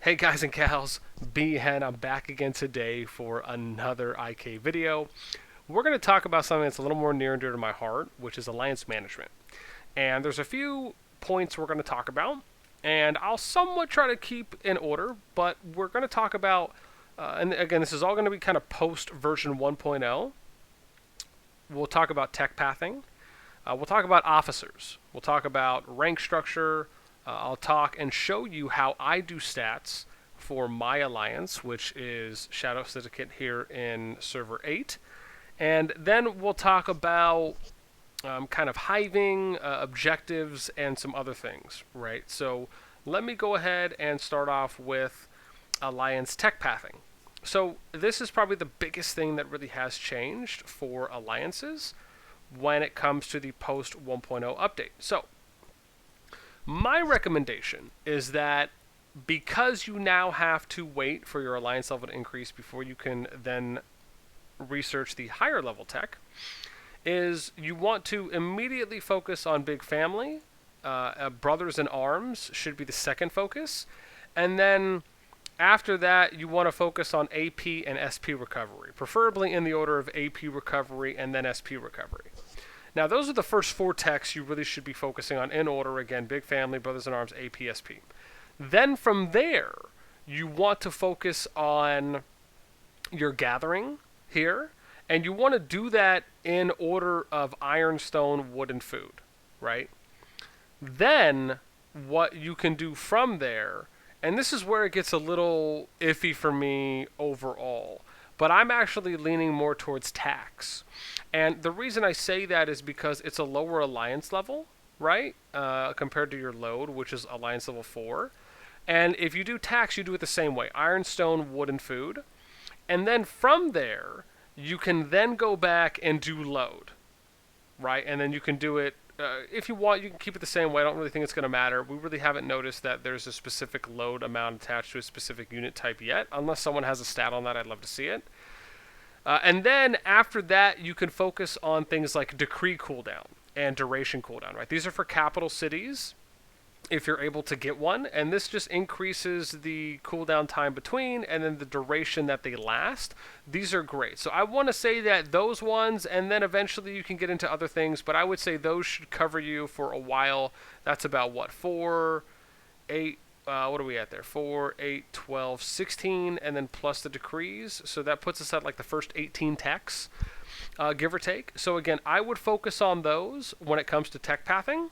Hey guys and gals, B-Hen, I'm back again today for another IK video. We're going to talk about something that's a little more near and dear to my heart, which is alliance management. And there's a few points we're going to talk about, and I'll somewhat try to keep in order, but we're going to talk about, and again, this is all going to be kind of post version 1.0. We'll talk about tech pathing. We'll talk about officers. We'll talk about rank structure. I'll talk and show you how I do stats for my alliance, which is Shadow Syndicate here in Server 8. And then we'll talk about kind of hiving, objectives, and some other things, right? So let me go ahead and start off with alliance tech pathing. So this is probably the biggest thing that really has changed for alliances when it comes to the post 1.0 update. So my recommendation is that because you now have to wait for your alliance level to increase before you can then research the higher level tech, is you want to immediately focus on big family. Brothers in arms should be the second focus. And then after that, you want to focus on AP and SP recovery, preferably in the order of AP recovery and then SP recovery. Now, those are the first four techs you really should be focusing on in order. Again, Big Family, Brothers in Arms, AP, SP. Then from there, you want to focus on your gathering here. And you want to do that in order of iron, stone, wood, and food, right? Then what you can do from there, and this is where it gets a little iffy for me overall, but I'm actually leaning more towards tax. And the reason I say that is because it's a lower alliance level, right? Compared to your load, which is alliance level 4. And if you do tax, you do it the same way. Iron, stone, wood, and food. And then from there, you can then go back and do load, right? And then you can do it, if you want, you can keep it the same way. I don't really think it's going to matter. We really haven't noticed that there's a specific load amount attached to a specific unit type yet. Unless someone has a stat on that, I'd love to see it. And then after that, you can focus on things like decree cooldown and duration cooldown, right? These are for capital cities, if you're able to get one, and this just increases the cooldown time between and then the duration that they last. These are great. So I want to say that those ones, and then eventually you can get into other things, but I would say those should cover you for a while. That's about what, 4, 8, what are we at there? 4, 8, 12, 16, and then plus the decrees. So that puts us at like the first 18 techs, give or take. So again, I would focus on those when it comes to tech pathing.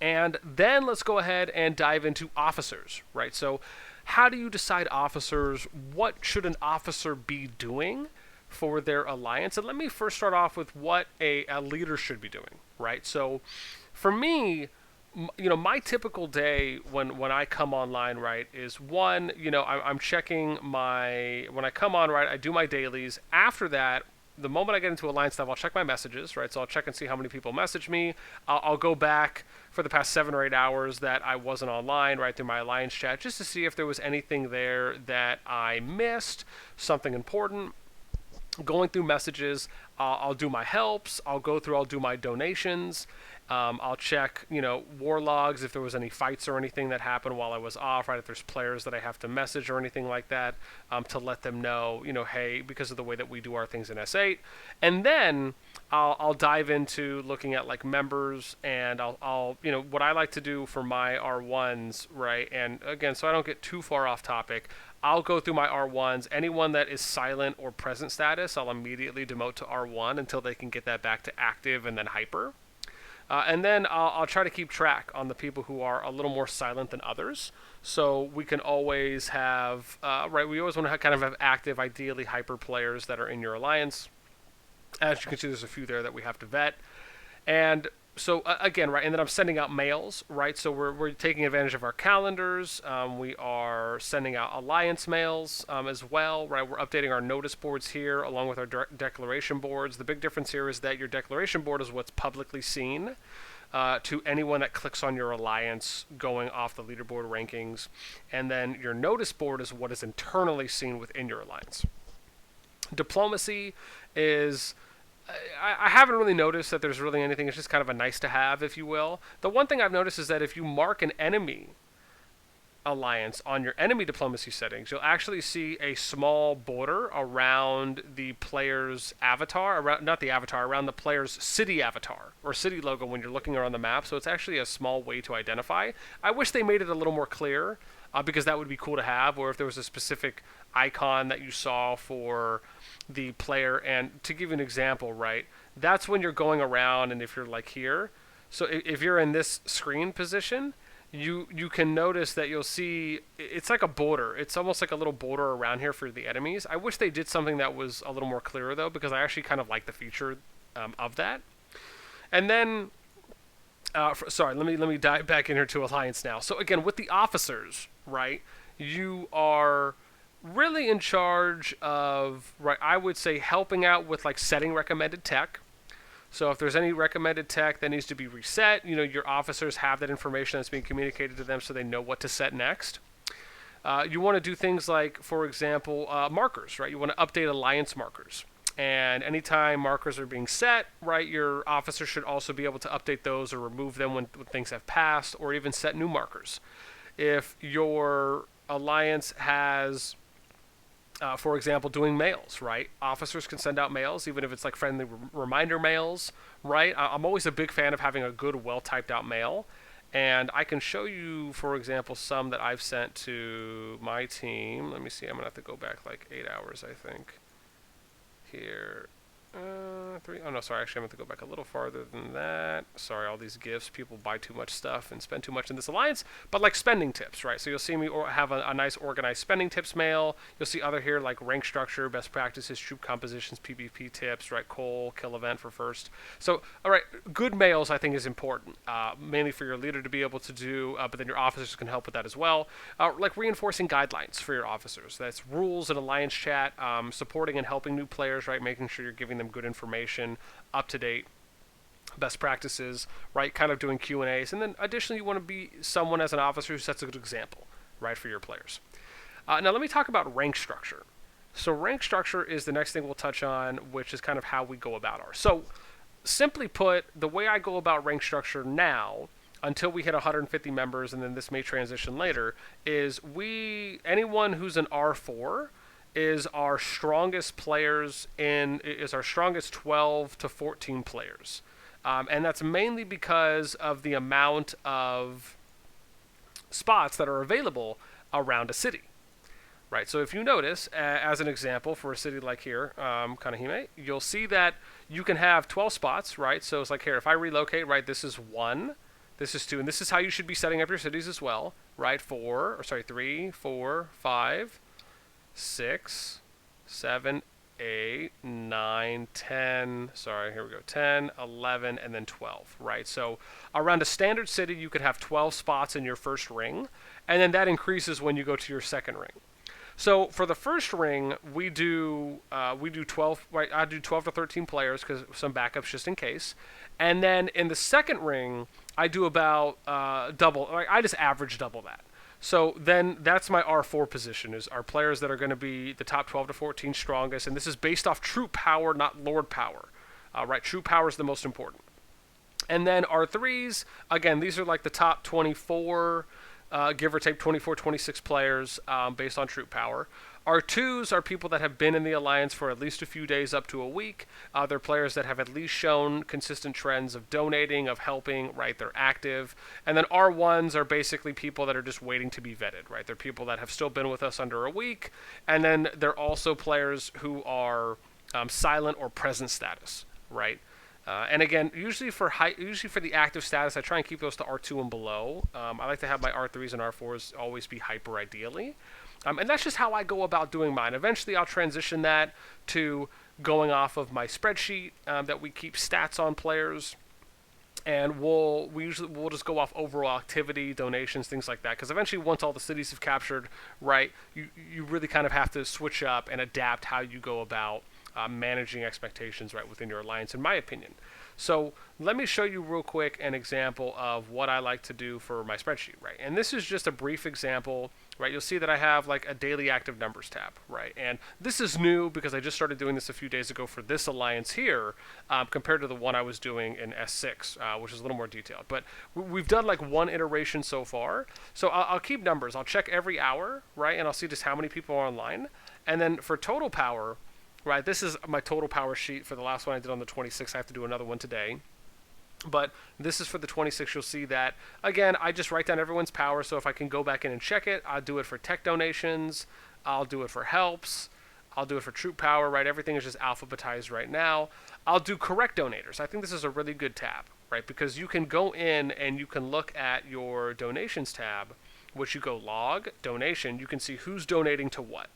And then let's go ahead and dive into officers, right? So how do you decide officers? What should an officer be doing for their alliance? And let me first start off with what a leader should be doing, right? So for me, my typical day when I come online, right, is one, I'm checking when I come on, right, I do my dailies. After that, the moment I get into Alliance stuff, I'll check my messages, right? So I'll check and see how many people message me. I'll go back for the past 7 or 8 hours that I wasn't online, right, through my Alliance chat, just to see if there was anything there that I missed, something important. Going through messages, I'll do my helps, I'll do my donations, I'll check, war logs if there was any fights or anything that happened while I was off, right, if there's players that I have to message or anything like that, to let them know, hey, because of the way that we do our things in S8. And then I'll dive into looking at like members, and I'll what I like to do for my R1s, right, and again, so I don't get too far off topic, I'll go through my R1s. Anyone that is silent or present status, I'll immediately demote to R1 until they can get that back to active and then hyper. And then I'll try to keep track on the people who are a little more silent than others. So we can always have, we always want to kind of have active, ideally hyper players that are in your alliance. As you can see, there's a few there that we have to vet. And so again, right, and then I'm sending out mails, right? So we're taking advantage of our calendars. We are sending out alliance mails as well, right? We're updating our notice boards here along with our declaration boards. The big difference here is that your declaration board is what's publicly seen to anyone that clicks on your alliance going off the leaderboard rankings, and then your notice board is what is internally seen within your alliance. Diplomacy is I haven't really noticed that there's really anything. It's just kind of a nice to have, if you will. The one thing I've noticed is that if you mark an enemy alliance on your enemy diplomacy settings, you'll actually see a small border around the player's avatar, around not the avatar, around the player's city avatar or city logo when you're looking around the map. So it's actually a small way to identify. I wish they made it a little more clear, because that would be cool to have, or if there was a specific icon that you saw for the player. And to give you an example, right, that's when you're going around, and if you're like here, so if you're in this screen position, you can notice that you'll see it's like a border. It's almost like a little border around here for the enemies. I wish they did something that was a little more clearer though, because I actually kind of like the feature of that. And then, sorry, let me dive back in here to Alliance now. So again, with the officers, right, you are really in charge of, right, I would say helping out with like setting recommended tech. So if there's any recommended tech that needs to be reset, your officers have that information that's being communicated to them so they know what to set next. You want to do things like, for example, markers, right? You want to update alliance markers. And anytime markers are being set, right, your officers should also be able to update those or remove them when things have passed, or even set new markers. If your alliance has, for example, doing mails, right? Officers can send out mails, even if it's like friendly reminder mails, right? I'm always a big fan of having a good, well-typed out mail. And I can show you, for example, some that I've sent to my team. Let me see. I'm going to have to go back like 8 hours, I think. Here. 3. Oh, no, sorry. Actually, I'm going to go back a little farther than that. Sorry, all these gifts. People buy too much stuff and spend too much in this alliance. But like spending tips, right? So you'll see me have a nice organized spending tips mail. You'll see other here like rank structure, best practices, troop compositions, PvP tips, right? Coal, kill event for first. So, all right, good mails I think is important, mainly for your leader to be able to do, but then your officers can help with that as well. Like reinforcing guidelines for your officers. That's rules and alliance chat, supporting and helping new players, right? Making sure you're giving them good information, up to date, best practices, right? Kind of doing Q&As. And then additionally, you want to be someone as an officer who sets a good example, right, for your players. Now let me talk about rank structure. So rank structure is the next thing we'll touch on, which is kind of how we go about ours. So simply put, the way I go about rank structure now, until we hit 150 members, and then this may transition later, is anyone who's an R4 is our strongest players is our strongest 12 to 14 players. And that's mainly because of the amount of spots that are available around a city. Right, so if you notice, as an example, for a city like here, Kanahime, you'll see that you can have 12 spots, right? So it's like here, if I relocate, right, this is 1, this is 2, and this is how you should be setting up your cities as well, right? 3, 4, 5, 6, 7, 8, 9, 10, sorry, here we go, 10, 11, and then 12, right? So around a standard city, you could have 12 spots in your first ring, and then that increases when you go to your second ring. So for the first ring, we do 12, right? I do 12 to 13 players because some backups just in case. And then in the second ring, I do about double. I just average double that. So then that's my R4 position, is our players that are going to be the top 12 to 14 strongest. And this is based off troop power, not lord power. Right? Troop power is the most important. And then R3s, again, these are like the top 24, give or take 24, 26 players based on troop power. R2s are people that have been in the Alliance for at least a few days up to a week. They're players that have at least shown consistent trends of donating, of helping, right? They're active. And then R1s are basically people that are just waiting to be vetted, right? They're people that have still been with us under a week. And then they're also players who are silent or present status, right? And again, usually for the active status, I try and keep those to R2 and below. I like to have my R3s and R4s always be hyper ideally. And that's just how I go about doing mine. Eventually, I'll transition that to going off of my spreadsheet that we keep stats on players. And we'll just go off overall activity, donations, things like that. Because eventually, once all the cities have captured, right, you really kind of have to switch up and adapt how you go about managing expectations, right, within your alliance, in my opinion. So let me show you real quick an example of what I like to do for my spreadsheet, right? And this is just a brief example, right? You'll see that I have like a daily active numbers tab, right? And this is new because I just started doing this a few days ago for this alliance here, compared to the one I was doing in S6, which is a little more detailed. But we've done like one iteration so far. So I'll keep numbers. I'll check every hour, right? And I'll see just how many people are online. And then for total power, right, this is my total power sheet for the last one I did on the 26th. I have to do another one today. But this is for the 26th. You'll see that, again, I just write down everyone's power. So if I can go back in and check it, I'll do it for tech donations. I'll do it for helps. I'll do it for troop power, right? Everything is just alphabetized right now. I'll do correct donators. I think this is a really good tab, right? Because you can go in and you can look at your donations tab, which you go log, donation. You can see who's donating to what.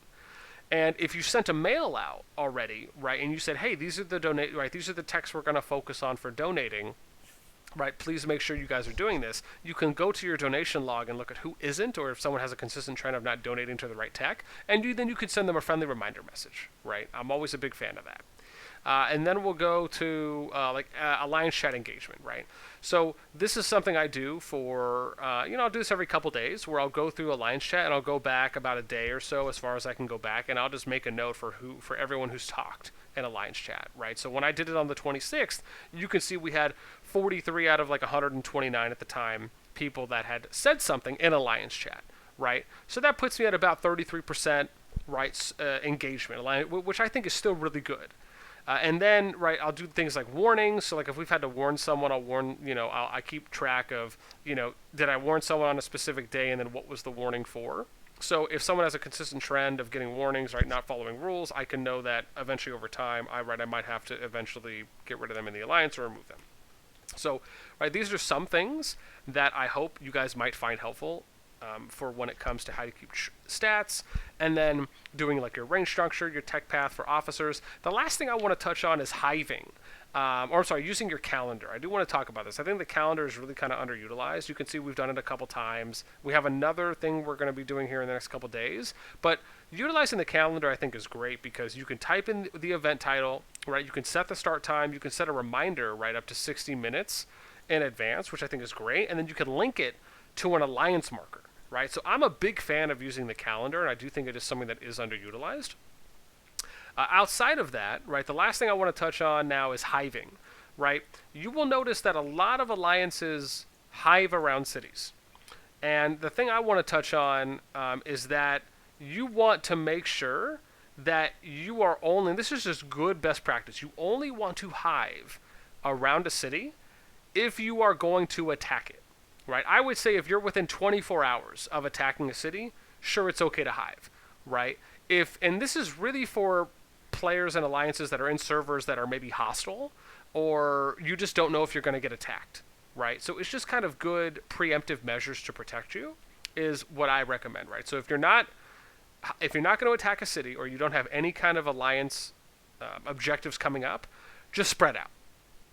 And if you sent a mail out already, right, and you said, hey, these are the these are the texts we're going to focus on for donating, right, please make sure you guys are doing this, you can go to your donation log and look at who isn't, or if someone has a consistent trend of not donating to the right tech, and then you could send them a friendly reminder message, right? I'm always a big fan of that. And then we'll go to Alliance chat engagement, right? So this is something I do for, I'll do this every couple days where I'll go through Alliance chat and I'll go back about a day or so as far as I can go back, and I'll just make a note for everyone who's talked in Alliance chat, right? So when I did it on the 26th, you can see we had 43 out of like 129 at the time people that had said something in Alliance chat, right? So that puts me at about 33%, right, engagement, which I think is still really good. And then, right, I'll do things like warnings. So, like, if we've had to warn someone, I'll warn, I keep track of, did I warn someone on a specific day, and then what was the warning for? So, if someone has a consistent trend of getting warnings, right, not following rules, I can know that eventually over time, I might have to eventually get rid of them in the alliance or remove them. So, right, these are some things that I hope you guys might find helpful for when it comes to how to keep stats, and then doing like your range structure, your tech path for officers. The last thing I want to touch on is hiving, using your calendar. I do want to talk about this. I think the calendar is really kind of underutilized. You can see we've done it a couple times. We have another thing we're going to be doing here in the next couple days, but utilizing the calendar I think is great because you can type in the event title, right? You can set the start time. You can set a reminder right up to 60 minutes in advance, which I think is great, and then you can link it to an alliance marker. Right, so I'm a big fan of using the calendar, and I do think it is something that is underutilized. Outside of that, right, the last thing I want to touch on now is hiving, right? You will notice that a lot of alliances hive around cities. And the thing I want to touch on is that you want to make sure that you are only, and this is just good best practice, you only want to hive around a city if you are going to attack it. Right, I would say if you're within 24 hours of attacking a city, sure, it's okay to hive, right? And this is really for players and alliances that are in servers that are maybe hostile, or you just don't know if you're going to get attacked, right? So it's just kind of good preemptive measures to protect you is what I recommend, right? So if you're not going to attack a city, or you don't have any kind of alliance objectives coming up, just spread out,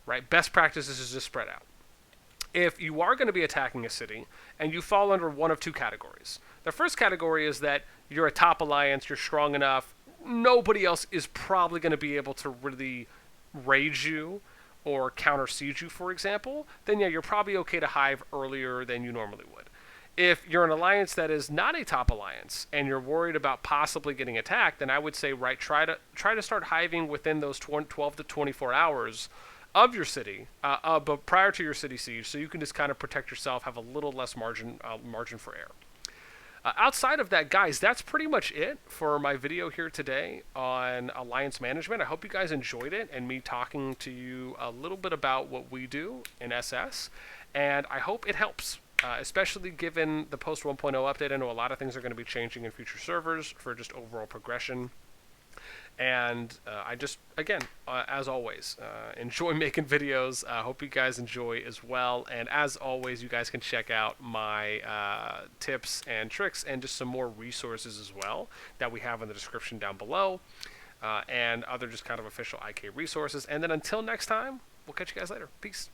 right? Best practices is just spread out. If you are going to be attacking a city and you fall under one of two categories. The first category is that you're a top alliance, you're strong enough, nobody else is probably going to be able to really raid you or counter siege you, for example, then yeah, you're probably okay to hive earlier than you normally would. If you're an alliance that is not a top alliance and you're worried about possibly getting attacked, then I would say, right, try to start hiving within those 12 to 24 hours of your city, but prior to your city siege, so you can just kind of protect yourself, have a little less margin for error. Outside of that, guys, that's pretty much it for my video here today on alliance management. I hope you guys enjoyed it and me talking to you a little bit about what we do in SS, and I hope it helps, especially given the post 1.0 update. I know a lot of things are going to be changing in future servers for just overall progression. And I just, again, as always, enjoy making videos. Hope you guys enjoy as well. And as always, you guys can check out my tips and tricks and just some more resources as well that we have in the description down below, and other just kind of official IK resources. And then until next time, we'll catch you guys later. Peace.